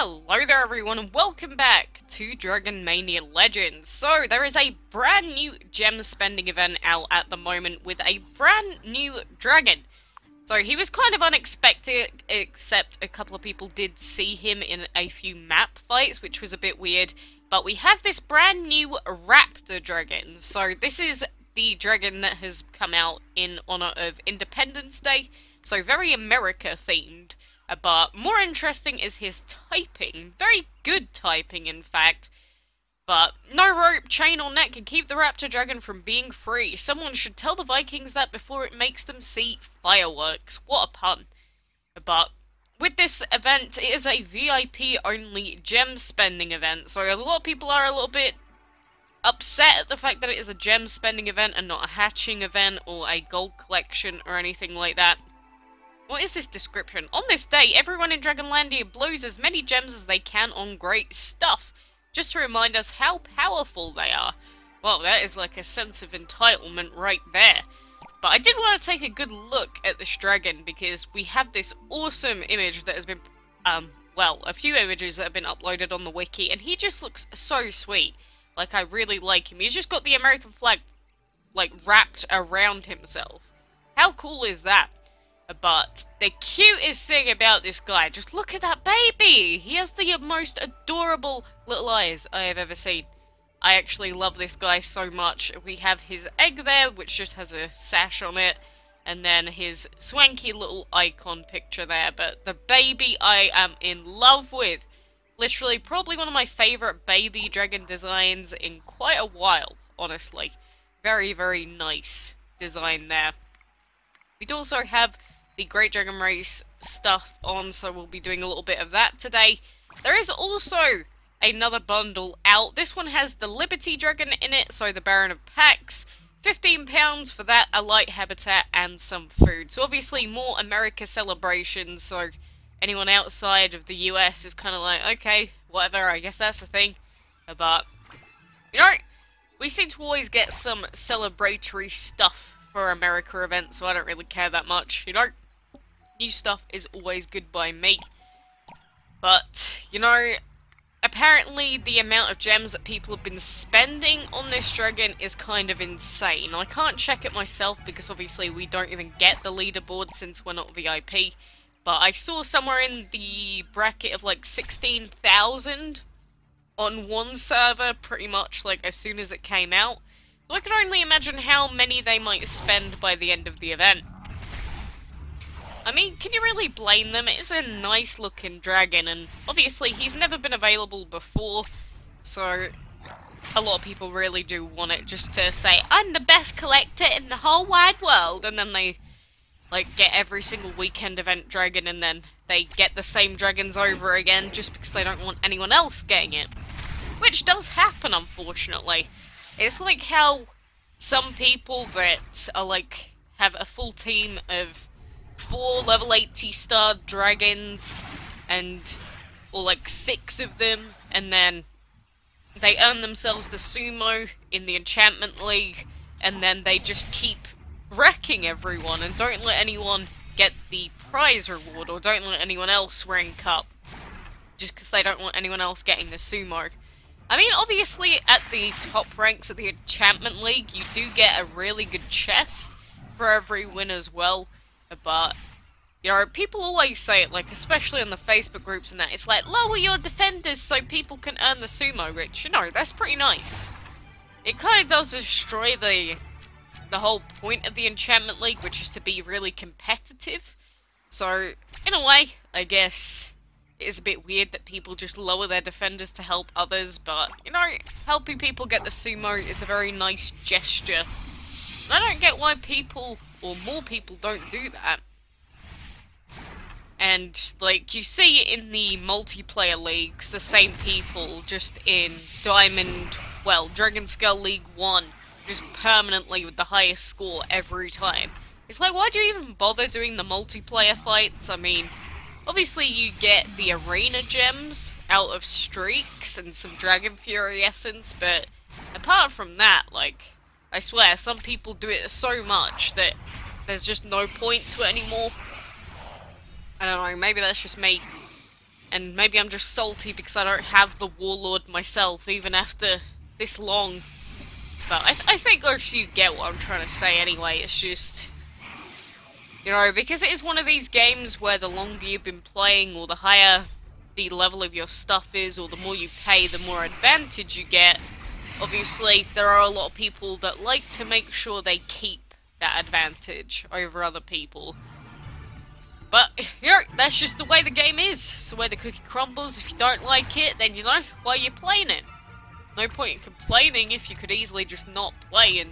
Hello there everyone and welcome back to Dragon Mania Legends. So there is a brand new gem spending event out at the moment with a brand new dragon. So he was kind of unexpected, except a couple of people did see him in a few map fights, which was a bit weird. But we have this brand new Raptor Dragon. So this is the dragon that has come out in honor of Independence Day. So very America themed. But more interesting is his typing. Very good typing, in fact. But no rope, chain, or net can keep the Raptor Dragon from being free. Someone should tell the Vikings that before it makes them see fireworks. What a pun. But with this event, it is a VIP-only gem spending event. So a lot of people are a little bit upset at the fact that it is a gem spending event and not a hatching event or a gold collection or anything like that. What is this description? On this day, everyone in Dragonlandia blows as many gems as they can on great stuff, just to remind us how powerful they are. Well, that is like a sense of entitlement right there. But I did want to take a good look at this dragon, because we have this awesome image that has been, well, a few images that have been uploaded on the wiki, and he just looks so sweet. Like, I really like him. He's just got the American flag, like, wrapped around himself. How cool is that? But the cutest thing about this guy, just look at that baby! He has the most adorable little eyes I have ever seen. I actually love this guy so much. We have his egg there, which just has a sash on it, and then his swanky little icon picture there. But the baby I am in love with. Literally, probably one of my favourite baby dragon designs in quite a while, honestly. Very, very nice design there. We'd also have the Great Dragon Race stuff on, so we'll be doing a little bit of that today. There is also another bundle out. This one has the Liberty Dragon in it, so the Baron of Pax. £15 for that, a light habitat, and some food. So obviously more America celebrations, so anyone outside of the US is kind of like, okay, whatever, I guess that's the thing. But, you know, we seem to always get some celebratory stuff for America events, so I don't really care that much, you know? New stuff is always good by me. But, you know, apparently the amount of gems that people have been spending on this dragon is kind of insane. I can't check it myself because obviously we don't even get the leaderboard since we're not VIP. But I saw somewhere in the bracket of like 16,000 on one server pretty much like as soon as it came out. So I can only imagine how many they might spend by the end of the event. I mean, can you really blame them? It's a nice looking dragon, and obviously he's never been available before, so a lot of people really do want it just to say, I'm the best collector in the whole wide world, and then they, like, get every single weekend event dragon, and then they get the same dragons over again just because they don't want anyone else getting it. Which does happen, unfortunately. It's like how some people that are, like, have a full team of 4 level 80 star dragons, or like 6 of them, and then they earn themselves the sumo in the enchantment league, and then they just keep wrecking everyone and don't let anyone get the prize reward, or don't let anyone else rank up, just because they don't want anyone else getting the sumo. I mean, obviously at the top ranks of the enchantment league, you do get a really good chest for every win as well. But, you know, people always say it, like, especially on the Facebook groups and that, it's like, lower your defenders so people can earn the sumo, which, you know, that's pretty nice. It kind of does destroy the whole point of the Enchantment League, which is to be really competitive. So, in a way, I guess, it is a bit weird that people just lower their defenders to help others, but, you know, helping people get the sumo is a very nice gesture. And I don't get why people, or more people, don't do that. And, like, you see in the multiplayer leagues, the same people just in Diamond, well, Dragon Scale League 1, just permanently with the highest score every time. It's like, why do you even bother doing the multiplayer fights? I mean, obviously you get the arena gems out of streaks and some Dragon Fury essence, but apart from that, like, I swear, some people do it so much that there's just no point to it anymore. I don't know, maybe that's just me. And maybe I'm just salty because I don't have the Warlord myself, even after this long. But I think you get what I'm trying to say anyway. It's just, you know, because it is one of these games where the longer you've been playing, or the higher the level of your stuff is, or the more you pay, the more advantage you get. Obviously, there are a lot of people that like to make sure they keep that advantage over other people. But, you know, that's just the way the game is. It's the way the cookie crumbles. If you don't like it, then you know why you're playing it. No point in complaining if you could easily just not play and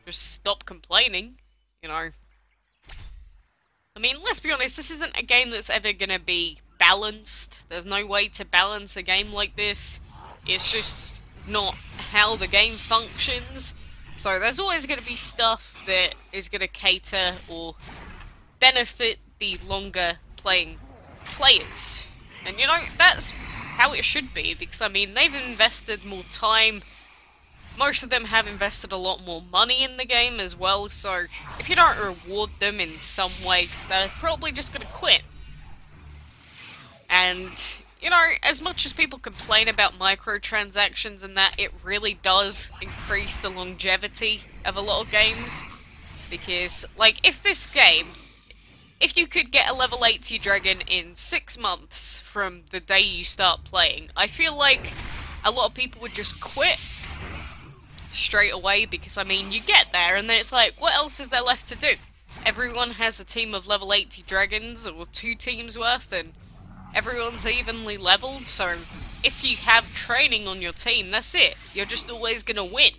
just stop complaining, you know. I mean, let's be honest, this isn't a game that's ever gonna be balanced. There's no way to balance a game like this. It's just not how the game functions. So there's always gonna be stuff that is gonna cater or benefit the longer playing players. And you know, that's how it should be, because I mean, they've invested more time. Most of them have invested a lot more money in the game as well, so if you don't reward them in some way, they're probably just gonna quit. And, you know, as much as people complain about microtransactions and that, it really does increase the longevity of a lot of games. Because, like, if you could get a level 80 dragon in 6 months from the day you start playing, I feel like a lot of people would just quit straight away, because I mean, you get there and then it's like, what else is there left to do? Everyone has a team of level 80 dragons, or 2 teams worth, and everyone's evenly leveled, so if you have training on your team, that's it. You're just always gonna win,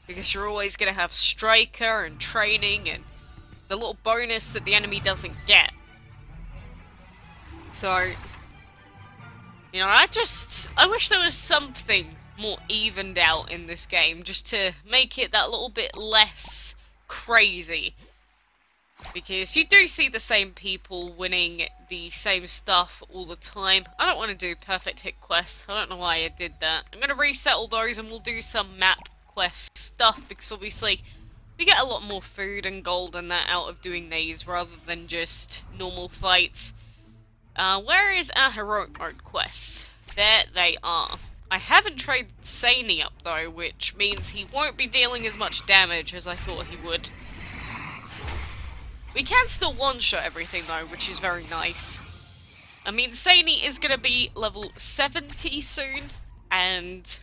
because you're always gonna have striker and training and the little bonus that the enemy doesn't get. So, you know, I wish there was something more evened out in this game, just to make it that little bit less crazy. Because you do see the same people winning the same stuff all the time. I don't want to do perfect hit quests. I don't know why I did that. I'm going to reset all those and we'll do some map quest stuff, because obviously we get a lot more food and gold and that out of doing these, rather than just normal fights. Where is our heroic mode quests? There they are. I haven't traded Sani up though, which means he won't be dealing as much damage as I thought he would. We can still one-shot everything though, which is very nice. I mean, Sani is going to be level 70 soon, and,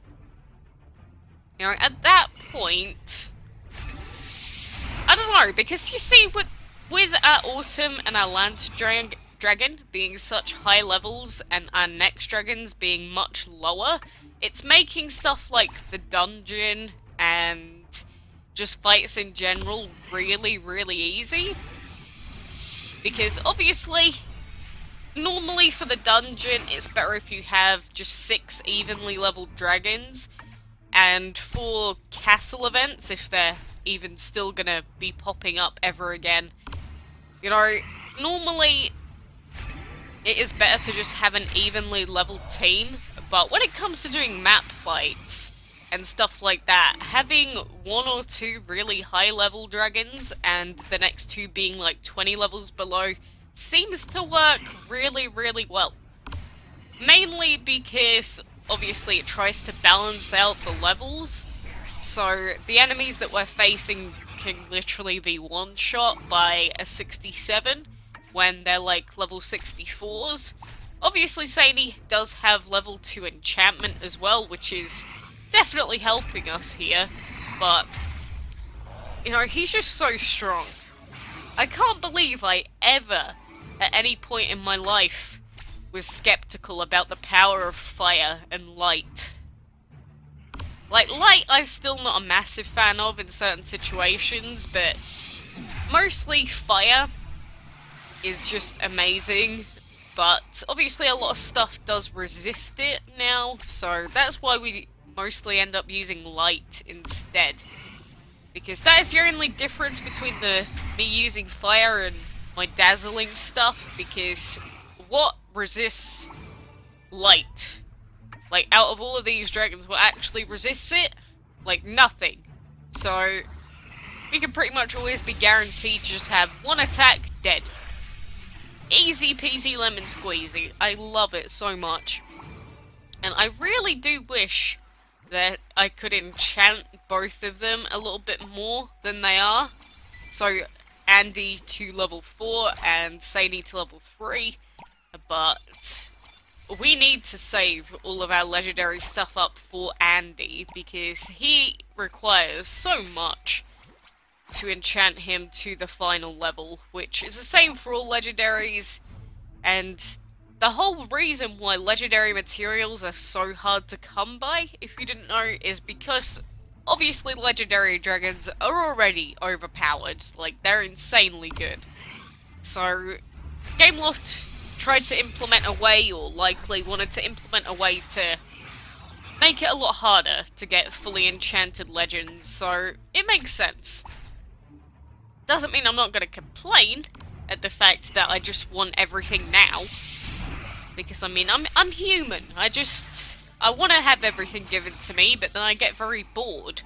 you know, at that point, I don't know, because you see, with our Autumn and our Land Dragon being such high levels, and our next dragons being much lower, it's making stuff like the dungeon and just fights in general really, really easy. Because obviously, normally for the dungeon, it's better if you have just 6 evenly leveled dragons. And for castle events, if they're even still gonna be popping up ever again, you know, normally it is better to just have an evenly leveled team. But when it comes to doing map fights and stuff like that, having 1 or 2 really high level dragons and the next 2 being like 20 levels below seems to work really, really well. Mainly because obviously it tries to balance out the levels, so the enemies that we're facing can literally be one-shot by a 67 when they're like level 64s. Obviously Sani does have level 2 enchantment as well, which is definitely helping us here, but, you know, he's just so strong. I can't believe I ever, at any point in my life, was skeptical about the power of fire and light. Like, light I'm still not a massive fan of in certain situations, but mostly fire is just amazing. But obviously a lot of stuff does resist it now, so that's why we mostly end up using light instead. Because that is the only difference between me using fire and my dazzling stuff, because what resists light? Like, out of all of these dragons, what actually resists it? Like, nothing. So, we can pretty much always be guaranteed to just have 1 attack, dead. Easy peasy lemon squeezy. I love it so much. And I really do wish that I could enchant both of them a little bit more than they are. So Andy to level 4 and Sadie to level 3. But we need to save all of our legendary stuff up for Andy because he requires so much to enchant him to the final level, which is the same for all legendaries. And the whole reason why legendary materials are so hard to come by, if you didn't know, is because obviously legendary dragons are already overpowered. Like, they're insanely good. So Gameloft tried to implement a way, or likely wanted to implement a way to make it a lot harder to get fully enchanted legends, so it makes sense. Doesn't mean I'm not going to complain at the fact that I just want everything now. Because, I mean, I'm human. I want to have everything given to me, but then I get very bored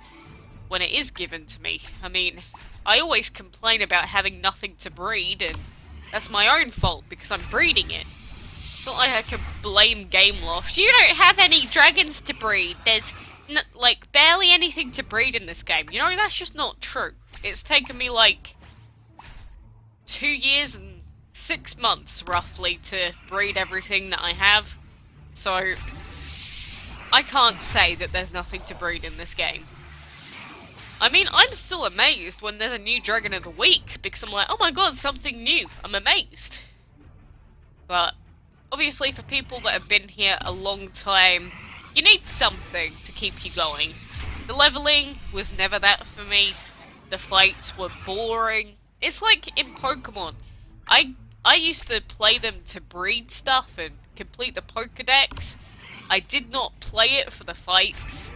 when it is given to me. I mean, I always complain about having nothing to breed, and that's my own fault because I'm breeding it. It's not like I can blame Gameloft. You don't have any dragons to breed. There's, like, barely anything to breed in this game. You know, that's just not true. It's taken me, like, 2 years and 6 months, roughly, to breed everything that I have. So, I can't say that there's nothing to breed in this game. I mean, I'm still amazed when there's a new Dragon of the Week, because I'm like, oh my god, something new. I'm amazed. But, obviously, for people that have been here a long time, you need something to keep you going. The leveling was never that for me. The fights were boring. It's like in Pokemon. I used to play them to breed stuff and complete the Pokedex. I did not play it for the fights.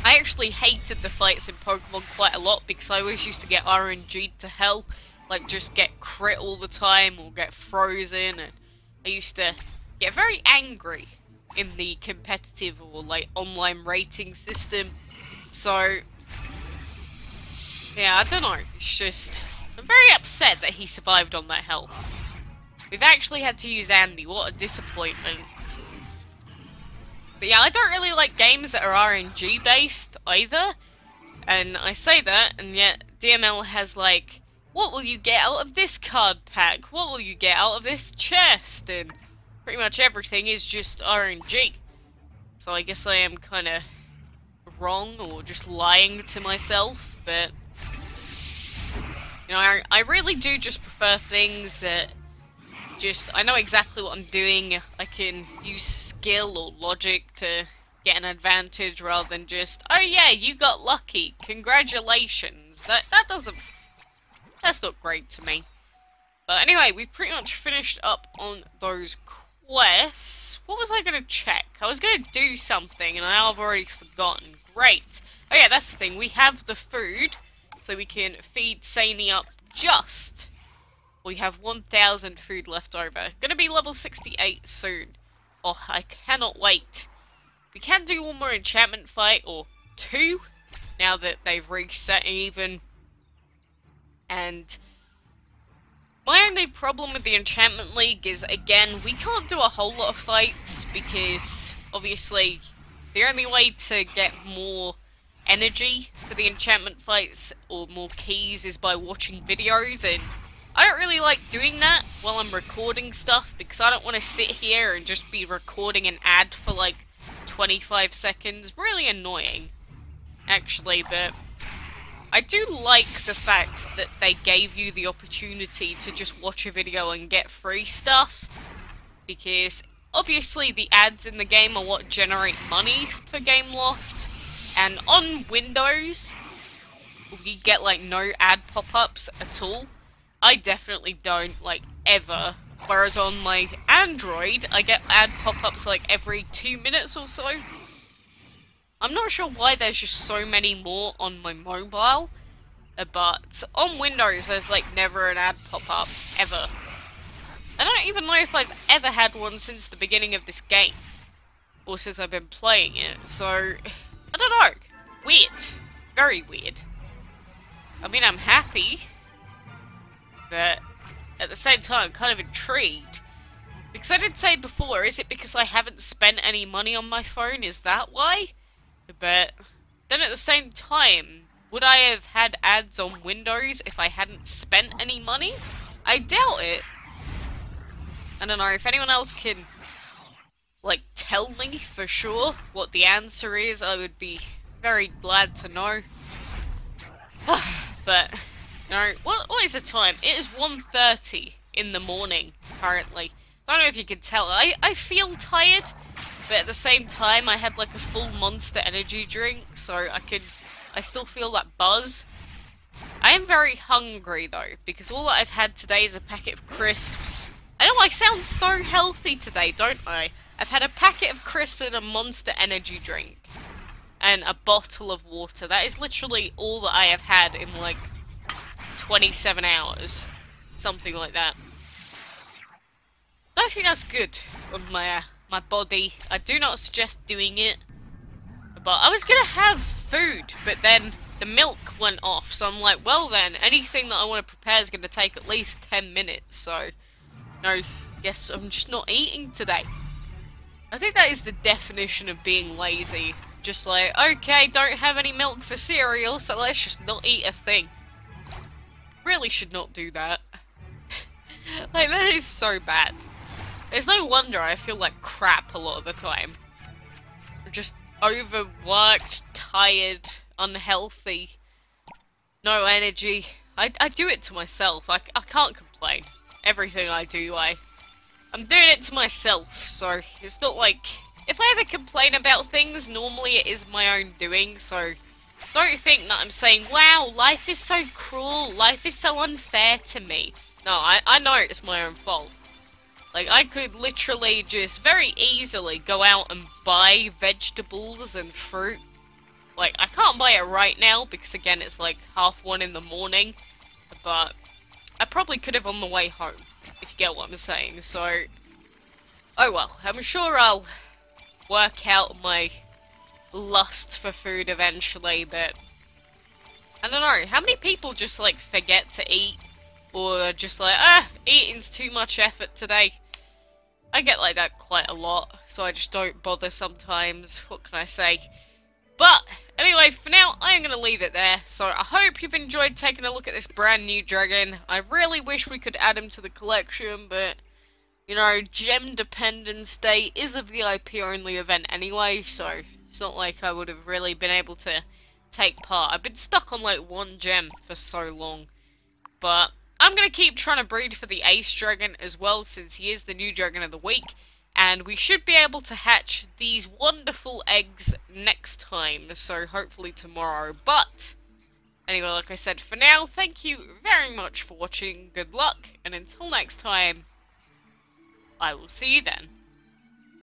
I actually hated the fights in Pokemon quite a lot because I always used to get RNG'd to hell. Like, just get crit all the time or get frozen, and I used to get very angry in the competitive or, like, online rating system. So, yeah, I don't know, it's just, I'm very upset that he survived on that health. We've actually had to use Andy, what a disappointment. But yeah, I don't really like games that are RNG based either. And I say that, and yet DML has like, what will you get out of this card pack? What will you get out of this chest? And pretty much everything is just RNG. So I guess I am kind of wrong or just lying to myself, but you know, I really do just prefer things that just, I know exactly what I'm doing. I can use skill or logic to get an advantage rather than just, oh yeah, you got lucky, congratulations. That's not great to me. But anyway, we pretty much finished up on those quests. What was I going to check? I was going to do something and now I've already forgotten. Great. Oh yeah, that's the thing. We have the food, so we can feed Sani up just. We have 1,000 food left over. Gonna be level 68 soon. Oh, I cannot wait. We can do one more enchantment fight, or 2, now that they've reset even. And my only problem with the Enchantment League is, again, we can't do a whole lot of fights, because, obviously, the only way to get more energy for the enchantment fights, or more keys, is by watching videos, and I don't really like doing that while I'm recording stuff, because I don't want to sit here and just be recording an ad for like 25 seconds. Really annoying, actually, but I do like the fact that they gave you the opportunity to just watch a video and get free stuff, because obviously the ads in the game are what generate money for Gameloft, and on Windows, we get like no ad pop-ups at all. I definitely don't, like, ever. Whereas on my Android, I get ad pop-ups like every 2 minutes or so. I'm not sure why there's just so many more on my mobile, but on Windows there's like never an ad pop-up, ever. I don't even know if I've ever had one since the beginning of this game, or since I've been playing it, so I don't know. Weird. Very weird. I mean, I'm happy, but at the same time, I'm kind of intrigued. Because I did say before, is it because I haven't spent any money on my phone? Is that why? But then at the same time, would I have had ads on Windows if I hadn't spent any money? I doubt it. I don't know, if anyone else can, like, tell me for sure what the answer is, I would be very glad to know. But, you know, what is the time? It is 1:30 in the morning, currently. I don't know if you can tell. I feel tired, but at the same time, I had like a full Monster energy drink, so I still feel that buzz. I am very hungry though, because all that I've had today is a packet of crisps. I know I sound so healthy today, don't I? I've had a packet of crisps and a Monster energy drink. And a bottle of water. That is literally all that I have had in like 27 hours. Something like that. I don't think that's good on my body. I do not suggest doing it. But I was gonna have food, but then the milk went off. So I'm like, well then, anything that I want to prepare is gonna take at least 10 minutes. So, no, guess I'm just not eating today. I think that is the definition of being lazy. Just like, okay, don't have any milk for cereal, so let's just not eat a thing. Really should not do that. Like, that is so bad. It's no wonder I feel like crap a lot of the time. I'm just overworked, tired, unhealthy, no energy. I do it to myself. I can't complain. Everything I do, I'm doing it to myself, so it's not like... If I ever complain about things, normally it is my own doing, so don't think that I'm saying, wow, life is so cruel, life is so unfair to me. No, I know it's my own fault. Like, I could literally just very easily go out and buy vegetables and fruit. Like, I can't buy it right now, because again, it's like 1:30 in the morning, but I probably could have on the way home, if you get what I'm saying, so... Oh well, I'm sure I'll work out my lust for food eventually, but I don't know, how many people just like forget to eat, or just like, eating's too much effort today? I get like that quite a lot, so I just don't bother sometimes, what can I say? But, anyway, for now, I'm going to leave it there, so I hope you've enjoyed taking a look at this brand new dragon. I really wish we could add him to the collection, but... You know, Gem Dependence Day is a VIP only event anyway, so it's not like I would have really been able to take part. I've been stuck on like one gem for so long. But I'm going to keep trying to breed for the Ace Dragon as well, since he is the new Dragon of the Week. And we should be able to hatch these wonderful eggs next time, so hopefully tomorrow. But, anyway, like I said, for now, thank you very much for watching, good luck, and until next time, I will see you then.